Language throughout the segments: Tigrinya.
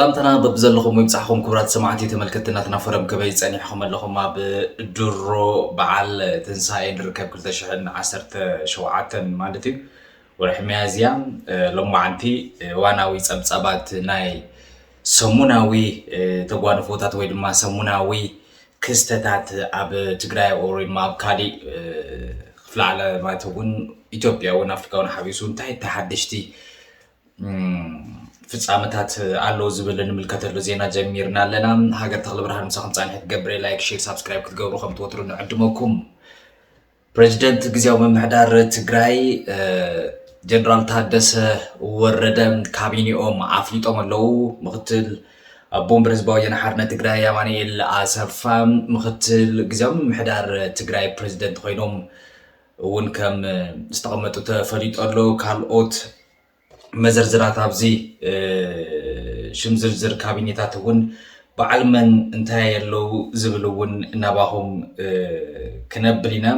سلامتنا ببزلكم ويبصحكم كبرات سماعتي تملكتنا تنافرم كبي صنيحكم لكم بدرو بعل تنساي نركب كل شحن عسرت شوعات مالتي ورحمي ازيام لما عنتي واناوي صبصبات ناي سموناوي تغوانفوتات ወይ ድማ ሰሙናዊ ክስተታት ኣብ ትግራይ ኦሪ ማብ ካዲ ፍላለ ማተውን ኢትዮጵያውን አፍሪካውን ሓቢሱ እንታይ ተሐድሽቲ ፍጻመታት አለው ዝብል ንምልከተሉ ዜና ጀሚርና ኣለና ሃገር ተክለ ብርሃን ምሳኹም ጻንሒት ገብረ ላይክ ሼር ሰብስክራይብ ክትገብሩ ከም ትወትሩ ንዕድመኩም ፕሬዝዳንት ግዚያዊ መምሕዳር ትግራይ ጀነራል ታደሰ ወረደ ካቢኔኦም አፍሊጦም አለው ምክትል ቦምብ ህዝባዊ የናሐርነት ትግራይ ያማኒኤል አሰፋ ምክትል ግዚያዊ መምሕዳር ትግራይ ፕሬዝዳንት ኮይኖም እውን ከም ዝተቀመጡ ተፈሊጦሎ ካልኦት መዘርዝራት ኣብዚ ሽምዝርዝር ካቢኔታት እውን በዓልመን እንታይ ያለው ዝብሉውን እናባሁም ክነብሊና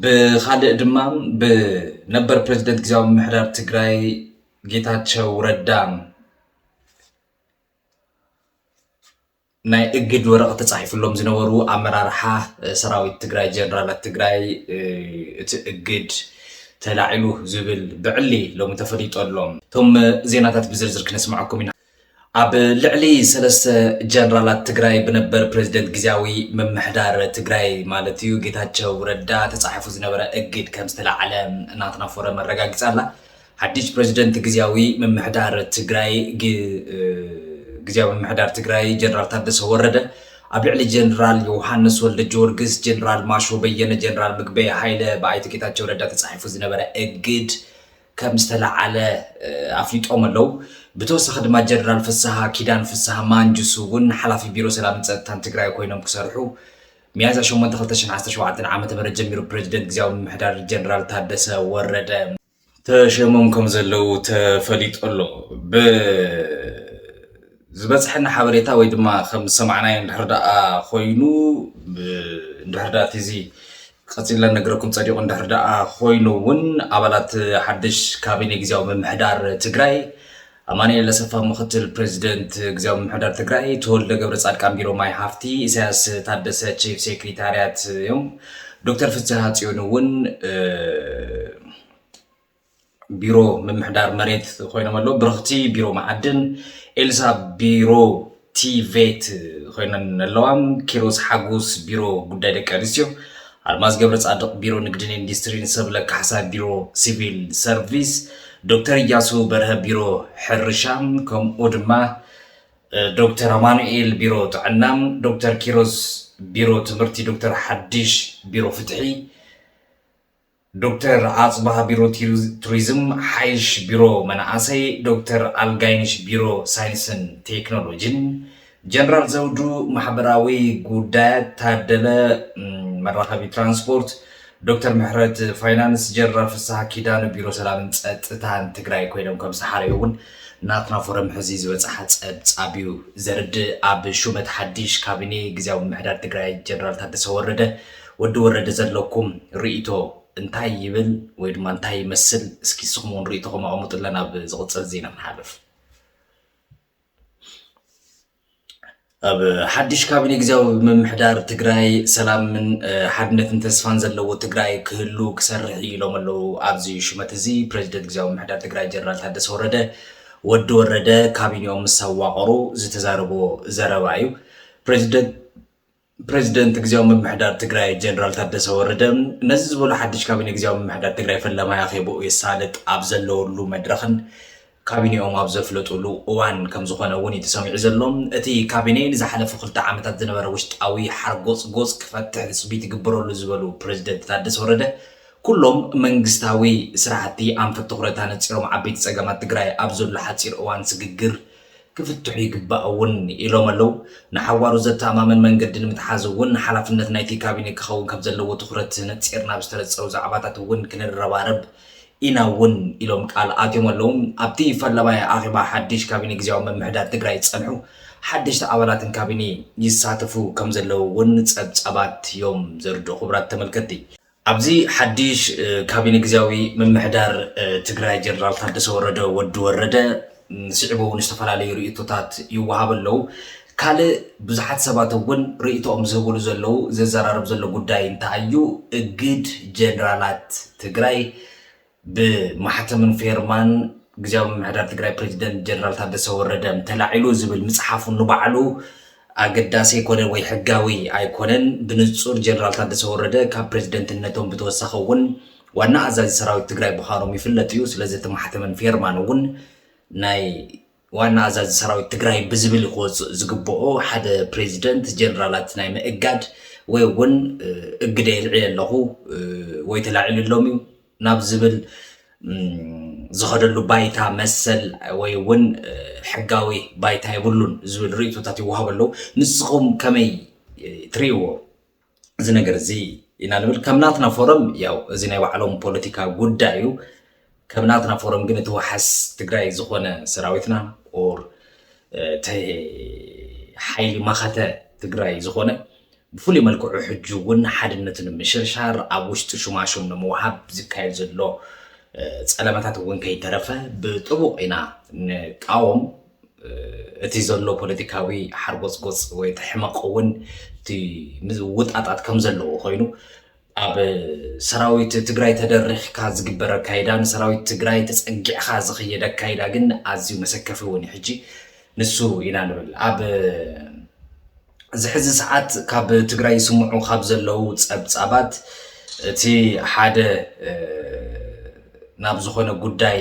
بخالد دمام بنبر بريزيدنت ግዚያዊ መምሕዳር ትግራይ ጌታቸው ረዳ ናይ እግድ ወረቀት ተጻሒፍሎም ዝነበሩ አመራርሓ ሰራዊት ትግራይ ጀነራላት ትግራይ እቲ እግድ ተላዒሉ ዝብል ብዕሊ ሎም ተፈሊጦሎም ቶም ዜናታት ብዝርዝር ክነስማዓኩም ኢና ኣብ ልዕሊ ሰለስተ ጀነራላት ትግራይ በነበር ፕሬዝዳንት ግዚያዊ መምሕዳር ትግራይ ማለት እዩ ጌታቸው ረዳ ተጻሒፉ ዝነበረ እግድ ከም ዝተላዓለ እናተናፈረ መረጋግጽ አላ ሓድሽ ፕሬዝዳንት ግዚያዊ መምሕዳር ትግራይ ግዚያዊ መምሕዳር ትግራይ ጀነራል ታደሰ ወረደ ኣብ ልዕሊ ጀነራል ዮሐንስ ወልደ ጊዮርጊስ ጀነራል ማሾ በየነ ጀነራል ምግበይ ሃይለ ባይተ ጌታቸው ረዳ ተጻሒፉ ዝነበረ እግድ ከም ዝተላዓለ አፍሊጦም አለው بتوسخ دم جنرال فسها كيدان فسها مانجسو ون حلافي بيرو سلام ጸጥታን ትግራይ ኮይኖም ክሰርሑ ሚያዝያ 8 2017 ዓመተ ምህረት ጀሚሩ ፕሬዝዳንት ግዚያዊ መምሕዳር ጀነራል ታደሰ ወረደ ተሸሞም ከም ዘለው ተፈሊጦሎ ዝበጽሕና ሓበሬታ ወይ ድማ ከም ሰማዕናይ እንድሕርዳኣ ኮይኑ እንድሕርዳት እዚ ቀጽላ ነገርኩም ጸዲቁ እንድሕርዳኣ ኮይኑ ውን አባላት ሓድሽ ካቢኔ ግዚያዊ መምሕዳር ትግራይ አማኒኤል አሰፋ ምክትል ፕሬዝዳንት ግዚያዊ መምሕዳር ትግራይ ተወልደ ገብረ ጻድቃን ቢሮ ማይ ሃፍቲ ኢሳያስ ታደሰ ቺፍ ሴክሬታሪያት ዮም ዶክተር ፍስሐ ጽዮን ውን ቢሮ መምሕዳር መሬት ኮይኖም አለው ብርክቲ ቢሮ ማዕድን ኤልሳ ቢሮ ቲቬት ኮይነን ኣለዋም ኪሮስ ሓጎስ ቢሮ ጉዳይ ደቂ ኣንስትዮ አልማዝ ገብረ ጻድቅ ቢሮ ንግድን ኢንዱስትሪን ሰብለ ካሕሳ ቢሮ ሲቪል ሰርቪስ دكتور ياسو بره بيرو حرشام كم أدمى دكتور أمانوئيل بيرو تعنام دكتور كيروز بيرو تمرتي دكتور حديش بيرو فتحي دكتور عاصبها بيرو توريزم حيش بيرو منعسي دكتور الغاينش بيرو ساينسن تكنولوجين جنرال زودو محبراوي قودات تادلة مراقبي ترانسبورت دكتور محرت فاينانس جنرال فسها كيدان بيرو سلام ጸጥታን ትግራይ ኮይኖም ከም ዝሓረዩውን ናትና ፎረም ሕዚ ዝበጽሐ ጸብጻቢው ዘርድ ኣብ ሹመት ሓድሽ ካቢኔ ግዚያዊ መምሕዳር ትግራይ ጀነራል ታደሰ ወረደ ወዲ ወረደ ዘለኩም ርእይቶ እንታይ ይብል ወይ ድማ እንታይ ይመስል እስኪ ስኹም ርእይቶኩም ኣቕምጡልና ኣብ ዝቕጽል ዜና ንሓልፍ ኣብ ሓድሽ ካቢኔ ግዚያዊ መምሕዳር ትግራይ ሰላምን ሓድነትን ተስፋን ዘለዎ ትግራይ ክህሉ ክሰርሕ ኢሎም ኣለው ኣብዚ ሹመት እዚ ፕሬዝዳንት ግዚያዊ መምሕዳር ትግራይ ጀነራል ታደሰ ወረደ ወዲ ወረደ ካቢኔኦም ምስ ኣዋቐሩ ዝተዛረቦ ዘረባ እዩ ፕሬዝዳንት ግዚያዊ መምሕዳር ትግራይ ጀነራል ታደሰ ወረደ ነዚ ዝበሉ ሓድሽ ካቢኔ ግዚያዊ መምሕዳር ትግራይ ፈለማ ያኺቡ የሳልጥ ኣብ ዘለወሉ መድረኽን ካቢኔኦም ኣብ ዘፍለጡሉ እዋን ከም ዝኾነ እውን የተሰሚዑ ዘሎም እቲ ካቢኔ ንዝሓለፉ 2 ዓመታት ዝነበረ ውሽጣዊ ሓርጎጽ ጎጽ ክፈትሕ ጽቢት ይግበረሉ ዝበሉ ፕሬዝዳንት ታደሰ ወረደ ኩሎም መንግስታዊ ስራሕቲ ኣንፈት ትኹረታ ነጺሮም ዓበይቲ ጸገማት ትግራይ ኣብ ዘሎ ሓጺር እዋን ስግግር ክፍትሑ ይግባእውን ኢሎም ኣለው ንሓዋሩ ዘተኣማመን መንገዲ ንምትሓዝ እውን ሓላፍነት ናይቲ ካቢኔ ክኸውን ከም ዘለዎ ትኹረት ነጺርና ብዝተለጸሩ ዛዕባታት እውን ክንረባረብ ኢናውን ኢሎም ቃል ኣትዮም ኣለዎም ኣብቲ ፈለማይ ኣኺባ ሓድሽ ካቢኔ ግዚያዊ መምሕዳር ትግራይ ጸንሑ ሓድሽቲ ኣባላትን ካቢኔ ይሳተፉ ከም ዘለዉ እውን ጸብጻባት እዮም ዘርድኡ ኽብራት ተመልከቲ ኣብዚ ሓድሽ ካቢኔ ግዚያዊ መምሕዳር ትግራይ ጀነራል ታደሰ ወረደ ወዲ ወረደ ስዕቦ ንስተፈላለዩ ርእቶታት ይወሃብ ኣለዉ ካልእ ብዙሓት ሰባት እውን ርእቶኦም ዝህብሉ ዘለዉ ዘዘራርብ ዘሎ ጉዳይ እንታይ እዩ እግድ ጀነራላት ትግራይ ብማሕተምን ፌርማን ግዚያዊ ምምሕዳር ትግራይ ፕሬዚደንት ጀነራል ታደሰ ወረደ ተላዒሉ ዝብል መፅሓፉ ንባዕሉ ኣገዳሲ ኣይኮነን ወይ ሕጋዊ ኣይኮነን ብንጹር ጀነራል ታደሰ ወረደ ካብ ፕሬዚደንትነቶም ብተወሳኺ እውን ዋና ኣዛዚ ሰራዊት ትግራይ ምዃኖም ይፍለጥ እዩ ስለዚ እቲ ማሕተምን ፌርማን እውን ናይ ዋና ኣዛዚ ሰራዊት ትግራይ ብዝብል ይወፅእ ዝግብኦ ሓደ ፕሬዚደንት ጀነራላት ናይ ምእጋድ ወይ እውን እግደ ይልዕል ኣለኹ ወይ ተላዒሉሎም እዩ ናብ ዝብል ዝኸደሉ ባይታ መሰል ወይ እውን ሕጋዊ ባይታ ይብሉን ዝብል ርእቶታት ይወሃብ ኣለዉ ንስኹም ከመይ ትሪእዎ እዚ ነገር እዚ ኢና ንብል ከም ናትና ፎረም ያው እዚ ናይ ባዕሎም ፖለቲካ ጉዳይ እዩ ከም ናትና ፎረም ግን እቲ ወሓስ ትግራይ ዝኾነ ሰራዊትና ኦር ሓይሊ ማኸተ ትግራይ ዝኾነ ብፍሉይ መልክዑ ሕጂ እውን ሓድነትን ምሽርሻር ኣብ ውሽጢ ሹማሹም ንምውሃብ ዝካየድ ዘሎ ጸለመታት እውን ከይተረፈ ብጥቡቕ ኢና ንቃወም እቲ ዘሎ ፖለቲካዊ ሓርጎፅጎፅ ወይ ሕመቕ እውን እቲ ውጣጣት ከም ዘለዎ ኮይኑ ኣብ ሰራዊት ትግራይ ተደሪኽካ ዝግበር ኣካይዳ ንሰራዊት ትግራይ ተፀጊዕኻ ዝኽየድ ኣካይዳ ግን ኣዝዩ መሰከፊ እውን ሕጂ ንሱ ኢና ንብል ኣብ ዝሕዚ ሰዓት ካብ ትግራይ ይስምዑ ካብ ዘለው ፀብፃባት እቲ ሓደ ናብ ዝኾነ ጉዳይ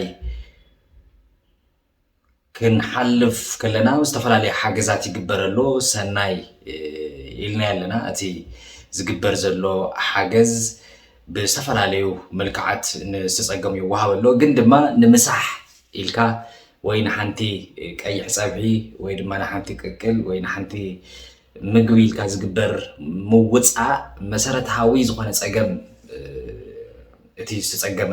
ክንሓልፍ ከለና ዝተፈላለዩ ሓገዛት ይግበረሉ ሰናይ ኢልና ያለና እቲ ዝግበር ዘሎ ሓገዝ ብዝተፈላለዩ መልክዓት ንዝተፀገሙ ይወሃብ ኣሎ ግን ድማ ንምሳሕ ኢልካ ወይ ንሓንቲ ቀይሕ ፀብሒ ወይ ድማ ንሓንቲ ቅቅል ወይ ንሓንቲ ምግቢ ኢልካ ዝግበር ምውፃእ መሰረታዊ ዝኾነ ፀገም እቲ ዝተፀገመ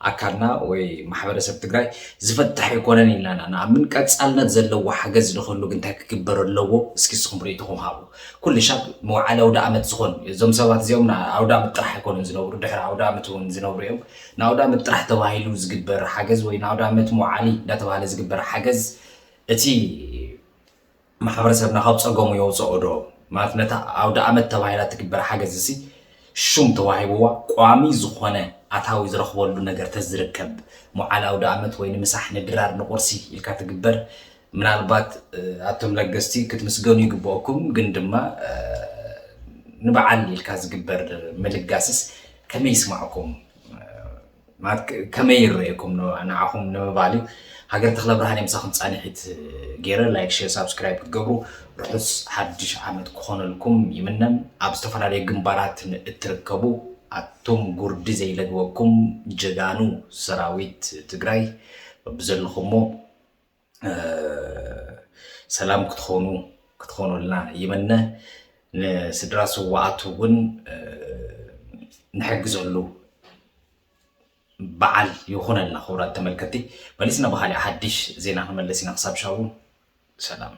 ኣካልና ወይ ማሕበረሰብ ትግራይ ዝፈትሕ ኣይኮነን ኢልና ንኣምን ቀፃልነት ዘለዎ ሓገዝ ንኽህሉ ግን እንታይ ክግበር ኣለዎ እስኪ ንስኹም ርእይትኹም ሃቡ ኩሉ ሻብ መውዓለ ኣውደ ዓመት ዝኾን እዞም ሰባት እዚኦም ኣውደ ዓመት ጥራሕ ኣይኮኑን ዝነብሩ ድሕሪ ኣውደ ዓመት እውን ዝነብሩ እዮም ንኣውደ ዓመት ጥራሕ ተባሂሉ ዝግበር ሓገዝ ወይ ንኣውደ ዓመት መውዓሊ እንዳተባሃለ ዝግበር ሓገዝ እቲ ማሕበረሰብና ካብ ፀገሙ የውፅኦ ዶ ማለት ነታ ኣውደ ዓመት ተባሂላ ትግበር ሓገዝ እዚ ሹም ተዋሂብዋ ቋሚ ዝኾነ ኣታዊ ዝረኽበሉ ነገር ተዝርከብ መዓል ኣውደ ዓመት ወይ ንምሳሕ ንድራር ንቁርሲ ኢልካ ትግበር ምናልባት ኣቶም ለገስቲ ክትምስገኑ ይግብኦኩም ግን ድማ ንበዓል ኢልካ ዝግበር ምልጋስስ ከመይ ይስማዕኩም ከመይ ይርአየኩም ንዓኹም ንምባል እዩ ሃገር ተኽለ ብርሃን የምሳኹም ፃኒሒት ገይረ ላይክ ሼር ሳብስክራይብ ክትገብሩ ርሑስ ሓድሽ ዓመት ክኾነልኩም ይምነን ኣብ ዝተፈላለዩ ግንባራት እትርከቡ ኣቶም ጉርዲ ዘይለግበኩም ጀጋኑ ሰራዊት ትግራይ ብዘለኹሞ ሰላም ክትኾኑልና ይምነ ንስድራ ስዋኣቱ እውን ንሕግዘሉ በዓል ይኹነልና ክቡራት ተመልከቲ መሊስና ብካሊእ ሓድሽ ዜና ክንመለስ ኢና ክሳብ ሻው ሰላም